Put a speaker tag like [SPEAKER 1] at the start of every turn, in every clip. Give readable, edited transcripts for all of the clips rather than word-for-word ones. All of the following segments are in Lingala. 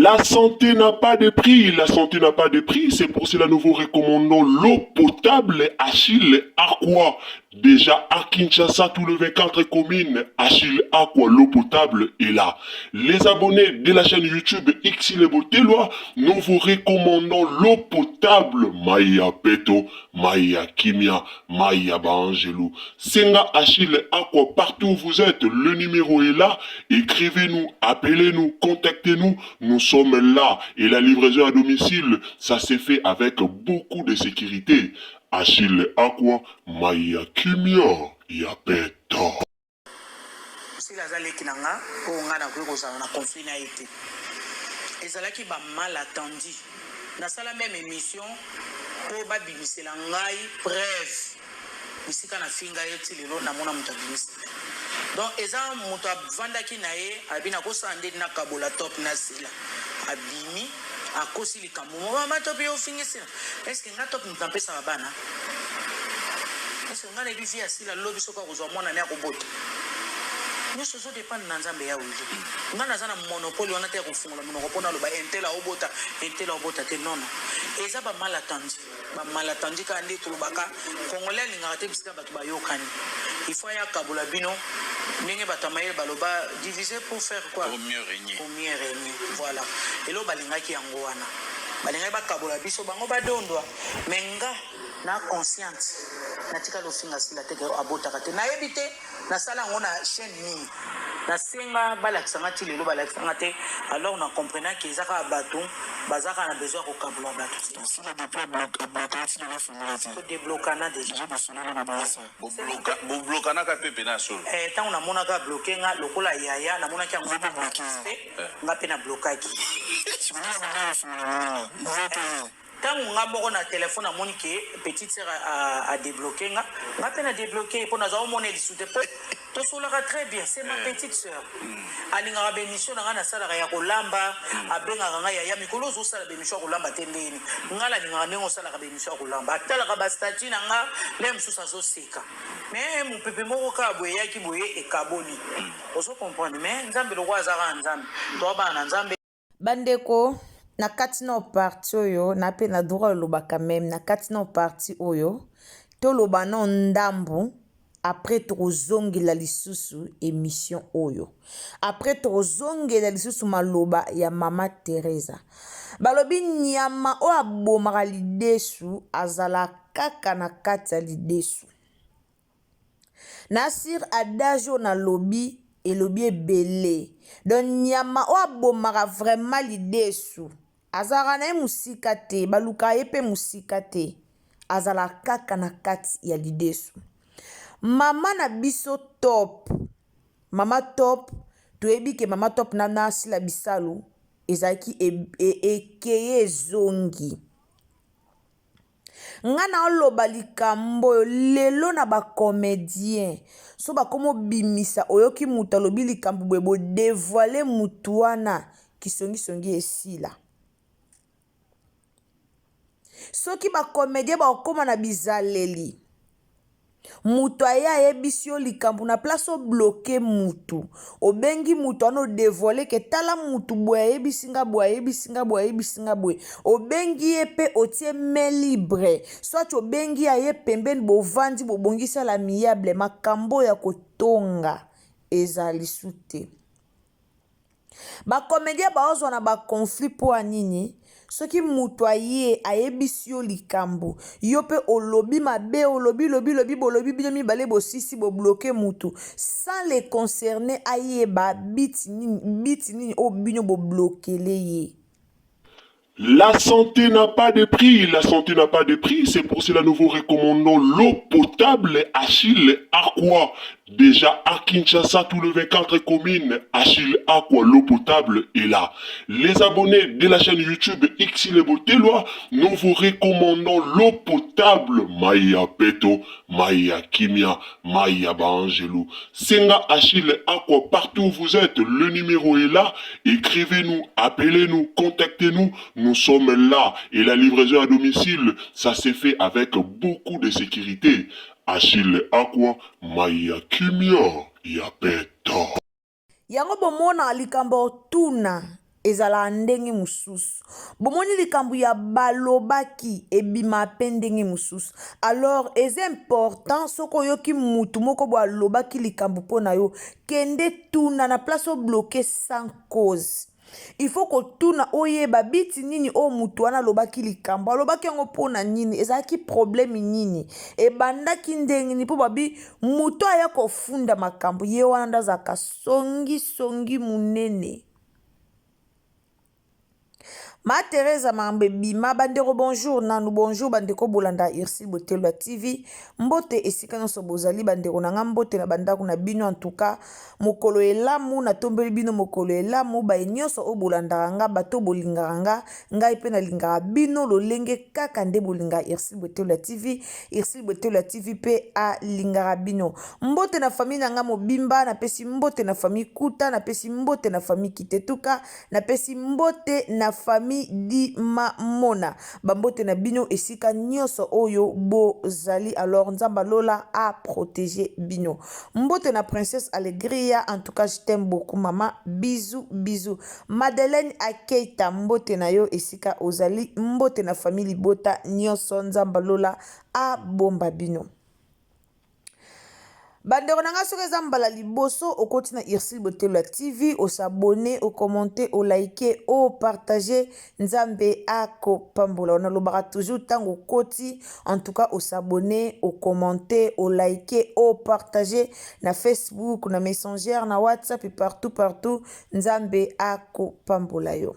[SPEAKER 1] La santé n'a pas de prix, la santé n'a pas de prix, c'est pour cela nous vous recommandons l'eau potable Achille Aqua. Déjà à Kinshasa, tous les 24 communes, Achille Aqua, l'eau potable est là. Les abonnés de la chaîne YouTube Xile Botelwa, nous vous recommandons l'eau potable Maya Peto, Maya Kimia, Maya Bangelou. Senga Achille Aqua, partout où vous êtes, le numéro est là. Écrivez-nous, appelez-nous, contactez-nous. Nous sommes là et la livraison à domicile, ça s'est fait avec beaucoup de sécurité. Achille Aqua, Maya Kimia, Yapeto.
[SPEAKER 2] Si la zaleki nanga, pour nga na kwe kozala na conflit na été. Ezalaki ba mal attendu. Na sala même émission pour ba bimisela ngai bref. Bisika na finga yeti lelo na mona muta bimis. Donc eza muto avandaki na ye abina ko sande na kabola top na sila. Abimi akosi likambo mama top yo fingisina. Est-ce que nga top mutampesa bana? Est-ce que nga na bizi asila lobi soka kozwa mwana ne akobota? Nous sommes dépendants de Nzambe ya wili. Nga na zana monopole wana te kufunga monoko pona lo ba entela obota te non. Eza ba mal attendu. Ba mal attendu ka ndi tulubaka Congolais linga te bisika batu ba yokani. Il faut ya kabula bino ndenge batamaye baloba diviser pour faire quoi? Pour mieux régner. Pour mieux régner. Voilà. Et lo balinga ki yango wana. Balinga ba kabula biso bango ba dondwa. Menga na conscience. Natika lo finga sila te abota kate. Na yebite na sala ngona chaîne ni na senga balakisanga ti lelo balakisanga te alors on comprenait que ezaka bato bazaka na besoin ko kabula bato si le débloquer si le finir débloquer déjà bo bloquer ka pepe na solo tant on a mona ka bloquer nga lokola yaya na mona ki ngo bloquer nga pe na bloquaki si mona na finir tant on a moko na téléphone à moni que petite sœur a débloqué nga pe na débloquer pour na za mona disute pe to solaka très bien c'est ma petite sœur alinga bémission na na sala ya kolamba abenga nga ya mikolo zo sala bémission kolamba tendeni ngala ninga nengo sala ka bémission kolamba atala ka ba statut na nga le msusa zo seka mais mon pepe moko ka boye ya ki boye e kaboli oso comprendre mais nzambe lo kwa zaka nzambe to ba na nzambe
[SPEAKER 3] bandeko na kati na parti oyo na pe na droit lobaka même na kati na parti oyo to loba na ndambu après tozongela lisusu émission oyo après tozongela lisusu maloba ya mama Teresa balobi nyama o abomaka lidesu azala kaka na kati ya lidesu Nasir adagio na lobi elobi ebele donc nyama o abomaka vraiment lidesu azala na musika te baluka ye pe musika te azala kaka na kati ya lidesu Mama na biso top. Mama top. Tuebi ke mama top na nasi la bisalu. Ezaki ekeye zongi. Nga na oloba likambo lelo na ba comédien. So ba komo bimisa oyoki muta lobi likambo bwebo dévoiler mutuana kisongi esila. Soki ba comédien ba okoma na bizaleli. Mutu aya yebisi yo likambo na place o bloquer mutu obengi mutu ano dévoiler ke tala mutu boya yebisinga boye obengi ye pe otie main libre soit obengi ya ye pembeni bovandi bobongisa la miable makambo ya kotonga ezali sute ba comédien baozwa na ba conflit po anini soki mutu aye ayebisi yo likambo yo pe olobi mabe olobi bolobi bino mibale bosisi bo bloquer mutu sans les concerner ayeba biti nini o bino bo bloquer ye.
[SPEAKER 1] La santé n'a pas de prix, la santé n'a pas de prix, c'est pour cela nous vous recommandons l'eau potable Achille Aqua. Déjà à Kinshasa, tous les 24 communes, Achille Aqua, l'eau potable est là. Les abonnés de la chaîne YouTube Xile Botelwa, nous vous recommandons l'eau potable Maya Peto, Maya Kimia, Maya Bangelou. Senga Achille Aqua, partout où vous êtes, le numéro est là. Écrivez-nous, appelez-nous, contactez-nous. Nous sommes là et la livraison à domicile, ça s'est fait avec beaucoup de sécurité. Achille Aqua, Maya Kimia, Yapeto.
[SPEAKER 3] Yango bomona likambo tuna ezala ndenge mususu bomoni likambo ya balobaki ebima pe ndenge mususu alors eza important soko oyoki mutu moko bo alobaki likambo mpo na yo kende tuna na place obloke sans cause il faut kotuna oyeba biti nini o mutu wana alobaki likambo alobaki yango mpo na nini ezalaki problème nini ebandaki ndenge ni mpo babi mutu aya kofunda makambo ye wana ndazaka songi munene. Ma Teresa Mambe Bima bandeko bonjour nanu bonjour bandeko bolanda Irsil Botelwa TV mbote esika nyonso bozali bandeko nanga mbote na bandako na bino en tout cas mokolo elamu na tombeli bino mokolo elamu ba nyonso o bolanda nga bato bolingaka nga ngai pe na lingaka bino lolenge kaka nde bolinga Irsil Botelwa TV Irsil Botelwa TV pe a lingaka bino mbote na famille nanga mobimba na pesi mbote na famille Kuta na pesi mbote na famille Kitetuka na pesi mbote na famille di mamona bambote na bino esika nyonso oyo bozali alors nzamba lola a protéger bino mbote na princesse Allegria en tout cas je t'aime beaucoup maman bisous Madeleine Akeita mbote na yo esika ozali mbote na famille Bota nyonso nzamba lola a bomba bino bandeko nanga soki eza mbala liboso okoti na Irsil Botelwa TV osabone okommente olike opartage nzambe akopambola onalobaka toujours tango okoti en tout cas osabone okommente olike opartage na Facebook na Messenger na WhatsApp et partout nzambe akopambola yo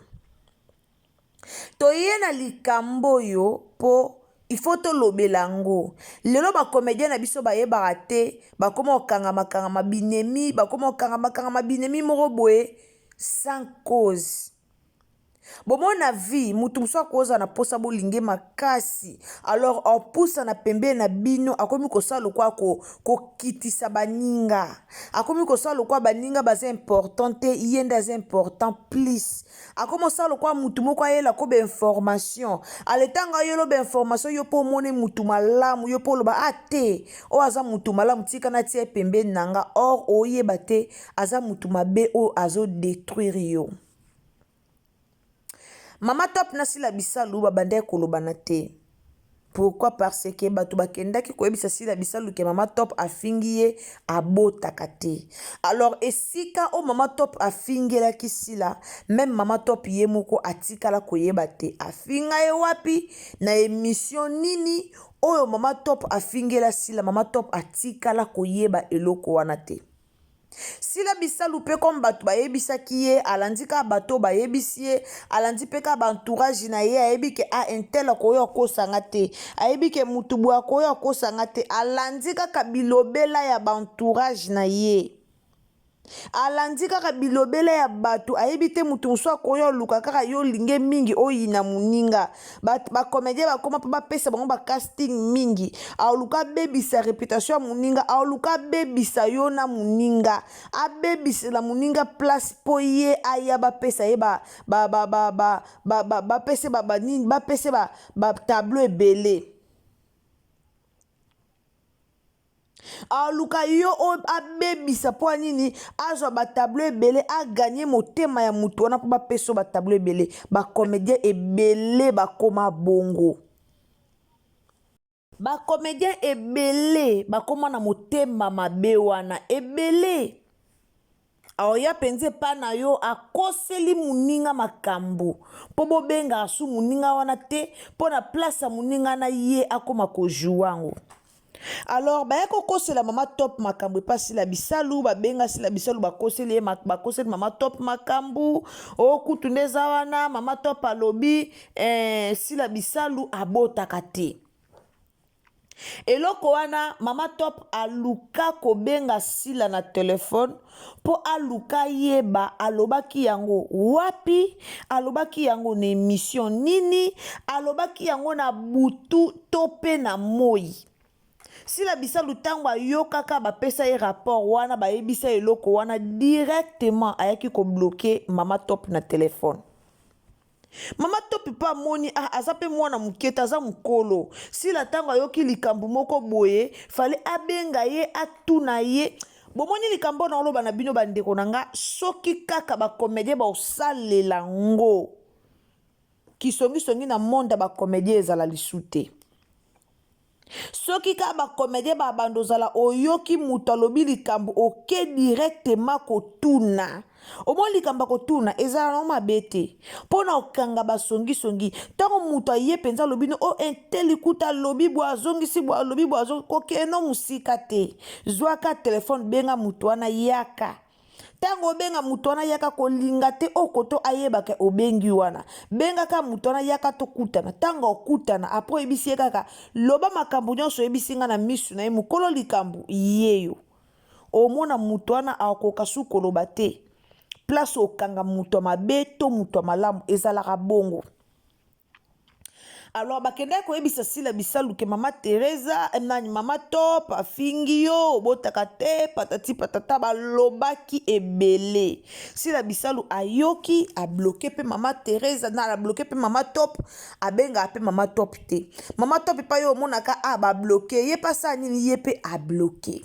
[SPEAKER 3] toye na likambo yo po il faut to lobelango lelo ba comédien na biso ba yebaka te ba koma okanga binemi ba koma okanga binemi moko boye sans cause bomona vie mutu muso akoza na posa bolinge makasi alors opusa na pembe na bino akomi kosala kwa kokitisa baninga akomi kosala kwa baninga baza important te yenda za important plus akomi kosala kwa mutu moko ayela ko be information aletanga yelo be information yo po mone mutu malamu yo po loba ate o aza mutu malamu tika na tie pembe nanga or oyeba te aza mutu mabe o azo détruire yo. Mama Top nasila bisalu babande koloba na te. Pourquoi? Parce que batu bakendaki koyebisa sila bisalu ke Mama Top afingiye abotaka te. Alors esika o Mama Top afingela kisila, même Mama Top ye moko atikala koyeba te. Afinga ye wapi na émission nini oyo Mama Top afingela sila Mama Top atikala koyeba eloko wana te. Sila bisalu pe comme batu bayebisa kiye alandika bato bayebisi ye alandi pe ka entourage na ye ayebi ke a intel koyo kosanga te ayebi ke mutu bwa koyo kosanga te alandika ka bilobela ya entourage na ye alandika ka bilobela ya batu ayebi te mutu muso koyo luka kaka yo linge mingi oyina muninga ba comédien ba koma pa pesa bango ba casting mingi aluka bebisa réputation muninga aluka bebisa yo na muninga abebisa la muninga place po ye aya ba pesa ye ba pesa ba nini ba pesa ba tableau ebele aluka yo abebisa po nini azwa ba tableau ebele a gagner motema ya mutu wana po ba peso ba tableau ebele ba comédien ebele ba koma bongo ba comédien ebele ba koma na motema mabe wana ebele aoya penze pa na yo akoseli muninga makambo po bobenga asu muninga wana te po na place ya muninga na ye akoma kojuango. Alors ba yako la Mama Top makambu pa sila bisalu ba benga sila bisalu ba koseli Mama Top makambu o kutundeza wana Mama Top alobi sila bisalu abota kate eloko wana Mama Top aluka kobenga sila na telefone po aluka yeba alobaki yango wapi alobaki yango na émission nini alobaki yango na butu tope na moi. Sila bisalu tango ayoka ka ba pesa ye rapport wana ba yebisa eloko wana directement ayaki ko bloquer Mama Top na téléphone. Mama Top pa moni azape mwana muketa aza mukolo. Sila tango ayoki likambu moko boye fale abenga ye atuna ye bomoni likambo na oloba na bino bandeko na nga soki kaka bakomedie baosalela ngo kisongisongi na monde bakomedie ezala lisu te. Soki ka bakomedie babando zala oyoki mutu alobi likambo oke directement kotuna omoni likambo kotuna ezala na mabe te mpona okanga basongisongi ntango mutu aye mpenza alobi no o inteli kuta alobi bwa azongisi bwa alobi bwa kokeno musika te zwaka telefone benga mutu wana yaka tango obenga mutu wana yaka kolinga te okoto ayebaka obengi wana bengaka mutu wana yaka tokutana tango okutana apres oyebisi ye kaka loba makambo nyonso oyebisi nga na misu na ye mokolo likambo yeyo omona mutu wana akoka su koloba te place okanga mutu mabe to mutu malamu ezalaka bongo. Alors bakenda koyebisa sila bisaluke mama Teresa nani mama top afingi yo botaka te patati patata balobaki ebele sila bisalu ayoki a bloqué pe mama Teresa na la bloqué pe mama top abenga pe mama top te mama top pa yo monaka a ba bloqué ye pa sa nini ye pe a bloqué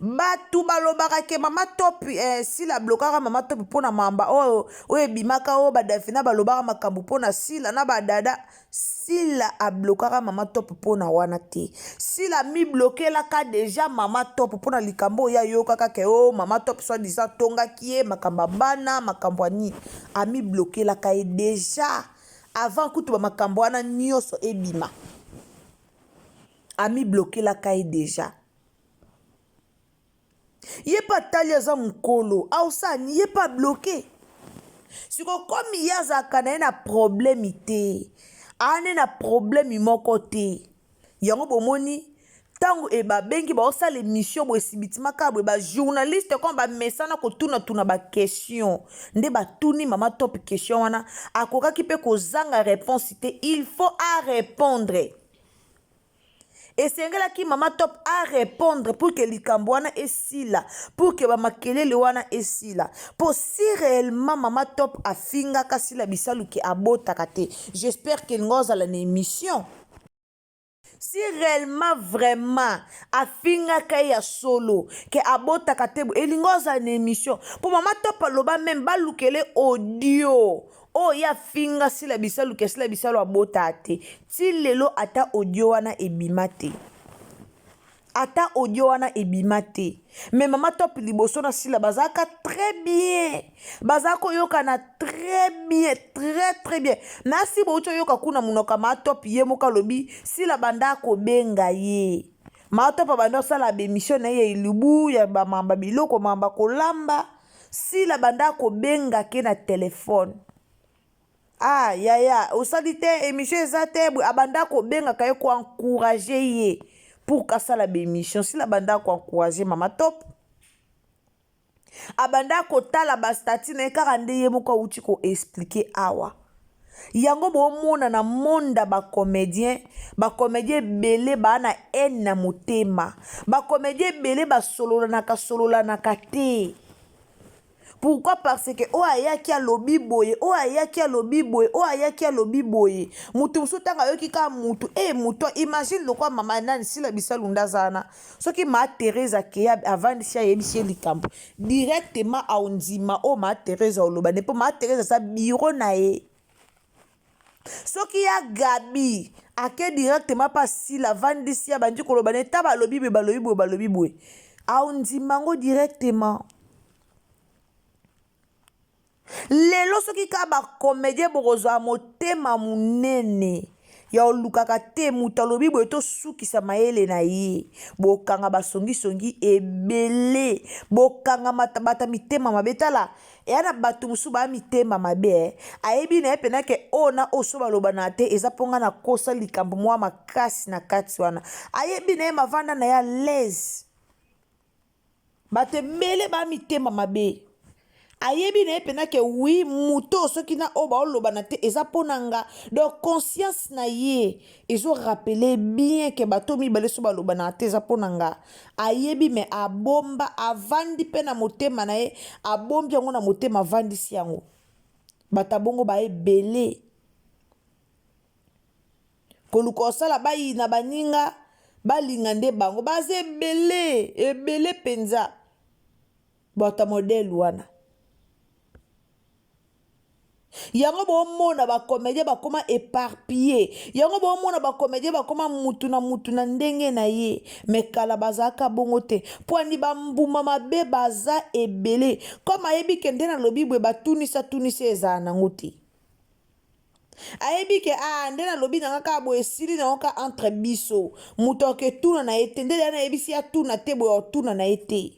[SPEAKER 3] batu balobaka ke mama top sila blokaka mama top pona mamba o ebimaka o badafina balobaka makambo pona sila na badada sila a blokaka mama top pona wana te sila mi blokelaka deja mama top pona likambo ya yokaka ke o mama top soit disant tongaki ye makambo bana makambo ani ami blokelaka e deja avant kutu ba makambo wana nyonso ebima ami blokelaka e deja ye pa tali aza mukolo ausani ye pa bloqué siko komi yazaka na ye na problème te ane na problème moko te yango bomoni tango babengi baosala émission bo esibitimaka boye bajournaliste comme bamesana kotuna baquestion nde batuni mama top question wana akokaki mpe kozanga réponse te il faut à répondre. Et c'est qui mama top à répondre pour que likambo wana esila pour que bamakelele wana esila pour si réellement mama top afinga kasila bisaluki abotaka te j'espère que ngoza la émission si réellement vraiment afinga kaya solo que abotaka te elingoza na émission pour mama top aloba même balukele audio o ya finga sila bisaluke sila bisalo abota te ti lelo ata audio wana ebima te ata audio wana ebima te mais mama top liboso na sila bazaka très bien bazako yoka na très bien na si boucho yoka kuna munoka mama top ye moka lobi sila banda ko benga ye mama top banda sala bemission na ye ilubu ya ba mamba biloko mamba kolamba sila banda ko benga ke na telefone. Ah, ya, osalite émission ezate abanda ko benga kaye ko encourager ye pour kasala be émission si la banda ko encourager mama top abanda ko tala ba stati na kaka nde ye moko uti ko expliquer awa yango bomona na monde ba comédien belé ba na haine na motema ba comédien belé ba solola na kate. Pourquoi? Parce que o ayaki alobi boye mutu musutanga yoki ka mutu mutu imagine lokwa mama nani sila bisalunda zana soki ma Teresa keya avant sia yebisi likambo directement a ondima o ma Teresa oloba ne po ma Teresa sa bureau na ye soki ya Gabi ake directement pas sila vandi sia bandi koloba ne ta balobi boye a ondima ngo directement. Lelo soki ka ba comédien bokozwa motema munene ya olukaka te mutu alobi boye tosukisa mayele na ye bokanga basongisongi ebele bokanga bata mitema mabe tala eya na bato mosusu baya mitema mabe ayebi na ye pena ke ona oso baloba na te eza mponga na kosa likambo mwa makasi na kati wana ayebi na ye mavanda na ya lese bato ebele baya mitema mabe ayebi na pena ke oui muto soki na oba oloba na te eza ponanga donc conscience na ye ezo rappeler bien que bato mibale so baloba na te eza ponanga ayebi me abomba avandi pe na motema na ye abombi yango na motema avandisi yango bata bongo ba ebele koluka osala bayi na baninga balinga nde bango baza ebele penza bata modele wana yango bomona bakomédie bakoma éparpillé yango bomona bakomédie bakoma mutu na ndenge na ye me kala bazaka bongo te po andi bambuma mabe baza ebele comme ayebi ke nde na lobi bwe batunisa ezala nango te ayebi ke nde na lobi nanga kaka boye esili nango ka entre biso mutu aketuna na ye te nde na yebisi atuna te boye otuna na ye te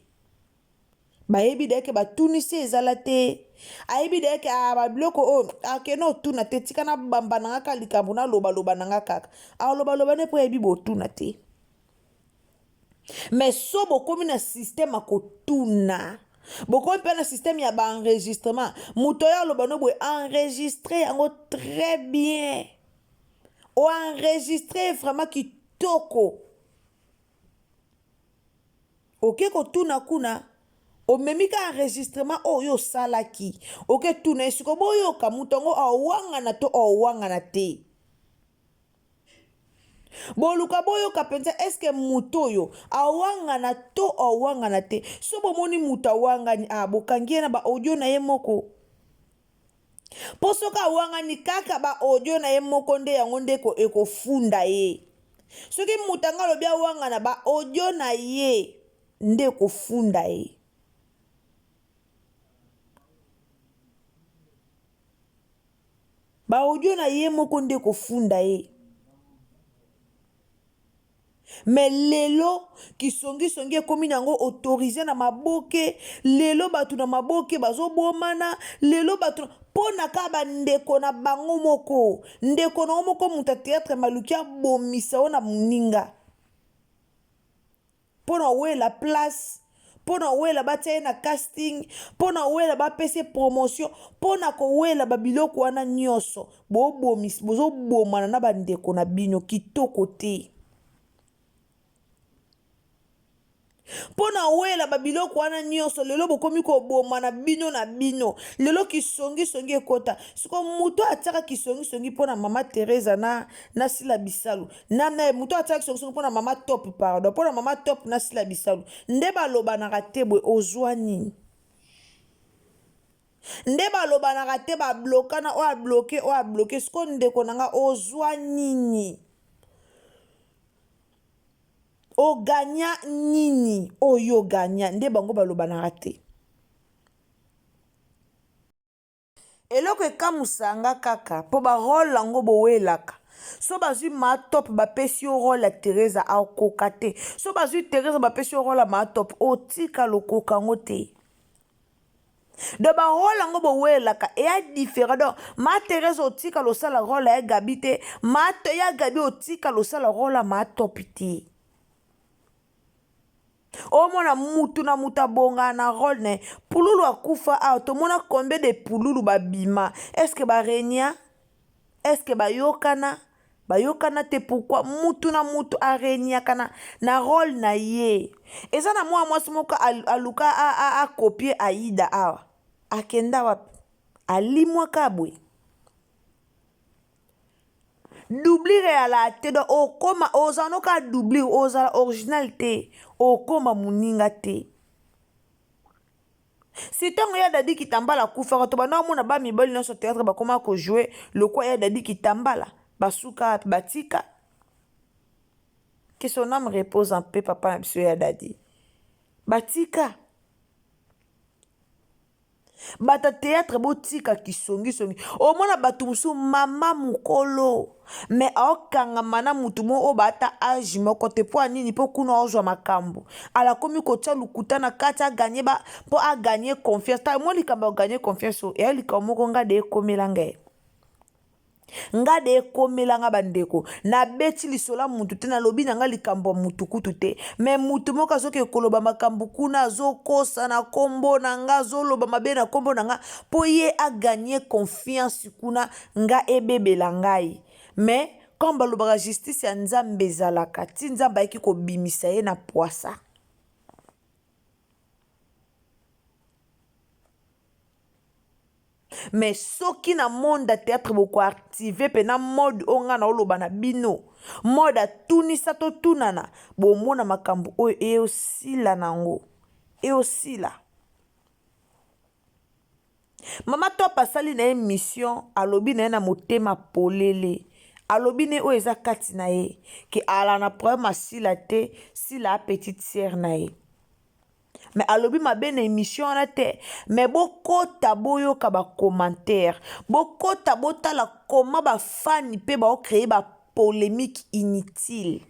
[SPEAKER 3] bayebi deke batunisi ezala te ayebi deke babiloko oyo akena otuna te tika na bamba nanga ka likambo na loba nanga kaka loba ne po ayebi botuna te mais so bokomi na système akotuna bokomi mpe na système ya baenregistrement moto oyo aloba no boye enregistre yango très bien oenregistre vraiment kitoko oke kotuna kuna omemi ka enregistrement oyo osalaki oke tuna esiko boyoka moto yango awangana to awangana te boluka boyoka penza eske moto oyo awangana to awangana te so bomoni moto awangani bokangi ye na baaudio na ye moko mpo soki awangani kaka baaudio na ye moko nde yango nde ekofunda ye soki moto anga alobi awangana baaudio na ye nde ekofunda ye baaudio na ye moko nde kofunda ye me lelo kisongisongi ekomi nango autorisé na maboke lelo bato na maboke bazobomana lelo bato mpo na ka bandeko na bango moko ndeko na moko moto théâtre maluki abomisa o na moninga mpo na wela place mpo na wela batia ye na casting mpo na wela bapesa promotion mpo na kowela babiloko wana nyonso bozobomana na bandeko na bino kitoko te mpo na wela babiloko wana nyonso lelo bokomi kobomana bino na bino lelo kisongisongi ekota siko moto atiaka kisongisongi mpo na mama Teresa na Sila Bisalu moto atiaka kisongisongi mpo na mama Top pardon mpo na mama Top na Sila Bisalu nde balobanaka te boye ozwa nini nde balobanaka te bablokana oyo abloke siko ndeko nanga ozwa nini oganya nini oyo ganya nde bango balobanaka te eloko ekamusanga kaka mpo barole yango bowelaka so bazwi matop bapesi yo role ya Teresa akoka te so bazwi Teresa bapesi yo role ya matop otika lokoka yango te de barole yango bowelaka eya différent donc ma Teresa otika losala role ya Gabi te ya Gabi otika losala role ya matop te omona mutu na mutu abonga na role ne pululu akufa awa tomona combien de pululu babima eske barenia eske bayokana te pourquoi mutu na mutu areniaka na role na ye eza na mwa mwasi moko aluka akopie Aida awa akenda wapi alimwaka boye doublure ala te do okoma ozano ka doublure ozala original te okoma muninga te si ntango ya Dadi Kitambala akufaka to bana omona bamibali nyonso théâtre bakoma kojouer lokwa ya Dadi Kitambala basuka batika que son âme repose en paix papa na biso ya Dadi batika bata théâtre botika kisongisongi omona bato mosusu mama mokolo me aokangama na mutu mo o bata age moko te po anini po kuna ozwa makambo ala komi kotia lukuta na kati aganye po aganye confiance ta mo likambo aganye confiance o eya likambo moko nga de ekomelanga ye nga de ekomelanga bandeko na beti lisola mutu te na lobi nanga likambo mutu kutu te me mutu moko azoki koloba makambo kuna azokosa na kombo nanga azoloba mabe na kombo nanga po ye aganye confiance kuna nga ebebela ngai me quand balobaka justice ya Nzambe ezalaka ti Nzambe ayeki kobimisa ye na poasa mais soki na monde ya théâtre bokoactive mpe na mode oyo nga na oloba na bino mode atunisa totunana bomona makambo oyo eyosila nango eyosila. Mama Top asali na ye mission alobi na ye na motema polele alobi ne oyo eza kati na ye ke ala na problème asila te sila a petite sœur na ye mais alobi mabe na émission wana te mais bokota boyoka bacommentaire bokota botala koma bafani mpe baocreye bapolémique inutile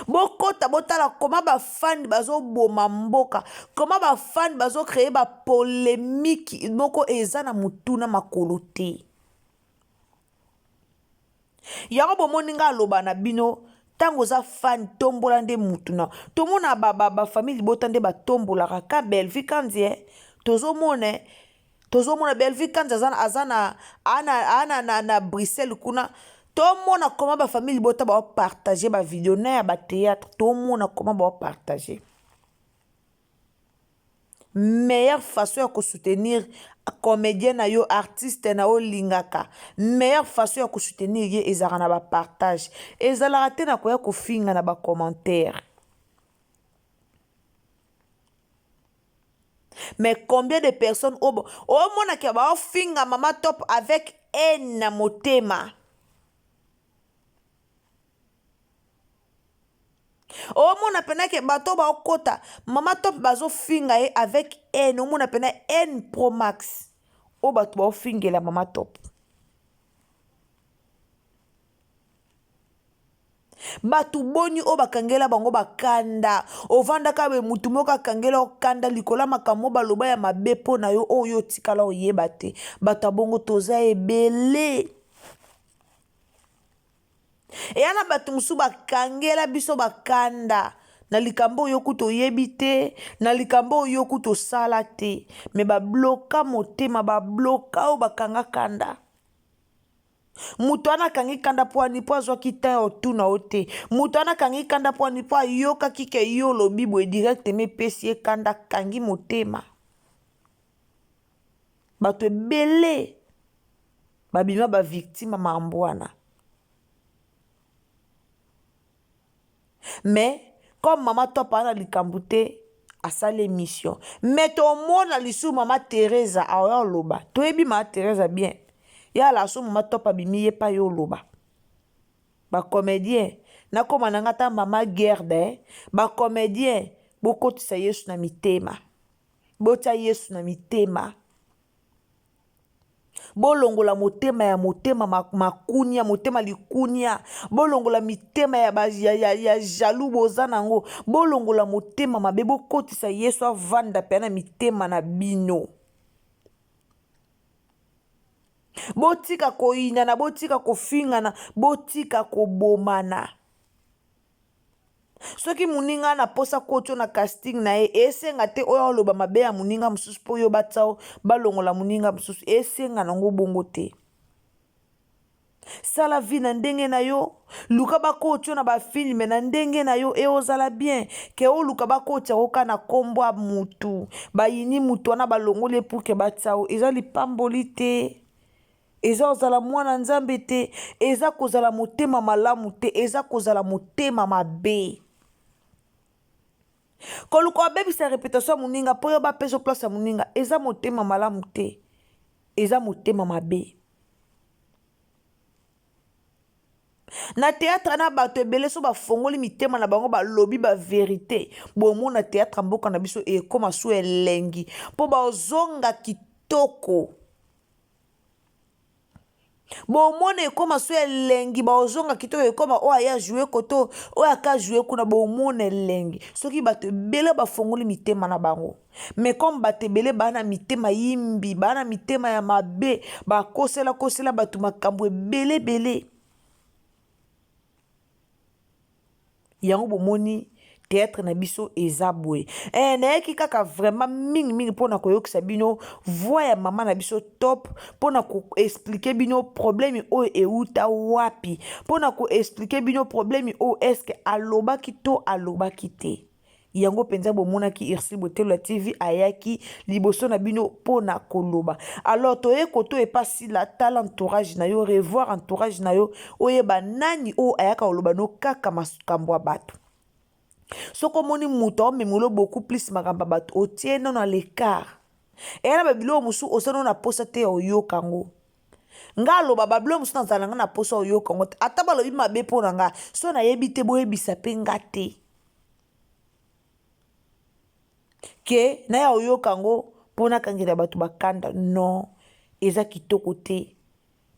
[SPEAKER 3] bokota botala koma bafani bazoboma mboka koma bafani bazocreye bapolémique moko eza na motuna makolo te yango bomoni nga aloba na bino tango za fan tombola nde mutu na tomona bafamille libota nde batombolaka ka Belvi Kanzi tozomona Belvi Kanzi azana na Bruxelles kuna tomona koma bafamille libota bapartage bavideo na ya batéâtre tomona koma bapartage meilleure façon ya kosoutenir comédien na yo artiste na yo lingaka meilleure façon ya kosoutenir ye ezalaka na bapartage ezalaka te na koya kofinga na bacommentaire mais combien de personnes omonaki baofinga Mama Top avec haine na motema omona pena ke bato baokota Mama Top bazofinga ye avec haine omona pena haine pro max o bato baofingela Mama Top batu boni o bakangela bango bakanda ovandaka be mutu moko akangela okanda likola makambo baloba ya mabe mpo na yo oyo tikala oyeba te bato abongo toza ebele eyana bato mosusu bakangela biso bakanda na likambo oyo kutu oyebi te na likambo oyo kutu osala te me babloka motema babloka oyo bakanga kanda mutu wana akangi kanda mpo ani mpo azwaki te otuna o te mutu wana akangi kanda mpo ani mpo ayokaki ke yo olobi boye directement epesi ye kanda akangi motema bato ebele babima bavictime mambo wana mais comme Mama Top ana likambo te asali émission mais tomona lisusu Mama Teresa aoya oloba toyebi Mama Teresa bien ya la so Mama Top abimi ye pa yo oloba bacomédien nakoma na nga ta Mama Gerde bacomédien bokotisa Yesu na mitema botia Yesu na mitema bolongola motema ya motema makunia motema likunia bolongola mitema ya jaloux boza nango bolongola motema mabe bokotisa Yesu avanda pe na mitema na bino botika koinana botika kofingana botika kobomana soki muninga na posa kocho na casting na ye esenga te oyo oloba mabe ya muninga mosusu mpo oyo batao balongola muninga mosusu esenga nango bongo te sala vi na ndenge na yo luka bakocho na bafilme na ndenge na yo eozala bien ke oluka bakocha oka na kombo ya mutu bayini mutu wana balongoli pour ke batao eza lipamboli te eza ozala mwana nzambe te eza kozala motema malamu te eza kozala motema mabe koluka obebisa réputation ya moninga mpo yo bapesa place ya moninga eza motema malamu te eza motema mabe na théâtre na bato ebele so bafongoli mitema na bango balobi bavérité bomona théâtre mboka na biso ekoma so elengi mpo bazonga kitoko bomona ekoma so elengi baozonga kitoko ekoma oyo aya joue koto oyo aka joue kuna bomona elengi soki bato ebele bafongoli mitema na bango mais comme bato ebele bana mitema yimbi bana mitema ya mabe bakosela bato makambo ebele yango bomoni théâtre na biso eza boye nayeki kaka vraiment mingi mpona koyokisa bino voix ya mama na biso Top mpona koexplike bino problème oyo euta wapi mpona koexplike bino problème oyo eske alobaki to alobaki te yango penza bomonaki Ursule Botelo la TV ayaki liboso na bino pona koloba. Alors toye koto e pasi la tal entourage na yo, revoir entourage na yo, oyeba nani o ayaka oloba no kaka makambo bato. Soko moni muto memolo beaucoup plus makamba bato otie non à l'écart. Et na babilo musu osano na posa te oyo kango. Nga loba babilo musu na zalanga na posa oyo kango. Ata balobi mabe pona nga so na yebi te boyebisa pe nga te. Ke na ya oyo kango pona kangela bato bakanda non eza kitoko te.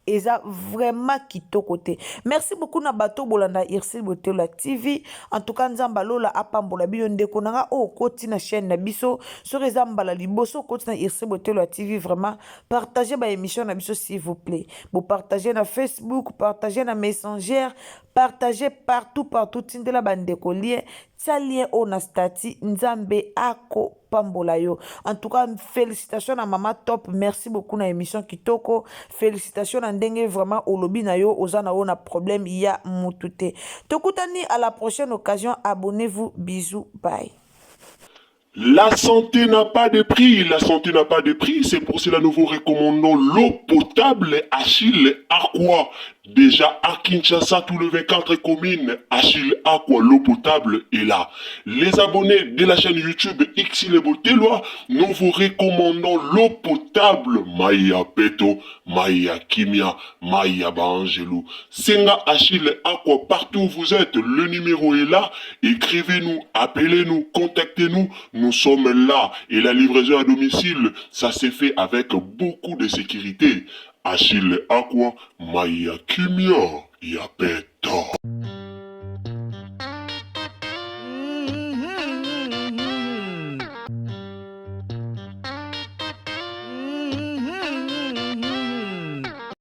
[SPEAKER 3] Eza vraiment kitoko te. Merci beaucoup na bato bolanda Ursule Botelo la TV. En tout cas nzamba lola apambola bino ndeko nanga o koti na chaîne na biso sur ezamba la liboso koti na Ursule Botelo la TV. Vraiment partagez ba émission na biso s'il vous plaît. Vous partagez na Facebook, partagez na Messenger, partagez partout tindela bandeko lien tia lien o na stati nzambe ako pambola yo. En tout cas félicitations à Mama Top, merci beaucoup na émission kitoko. Félicitations à ndenge vraiment olobi na yo ozana o na problème ya mutute. Tokutani à la prochaine occasion, abonnez-vous, bisous, bye.
[SPEAKER 1] La santé n'a pas de prix, la santé n'a pas de prix, c'est pour cela que nous vous recommandons l'eau potable Achille Aqua. Déjà à Kinshasa, tous les 24 communes, Achille Aqua, l'eau potable est là. Les abonnés de la chaîne YouTube Ursule Botelo, nous vous recommandons l'eau potable Maya Peto, Maya Kimia, Maya Bangelou. Senga Achille Aqua, partout où vous êtes, le numéro est là. Écrivez-nous, appelez-nous, contactez-nous. Nous sommes là et la livraison à domicile, ça s'est fait avec beaucoup de sécurité. Achille Aqua, Maya Kimia, Yapeto.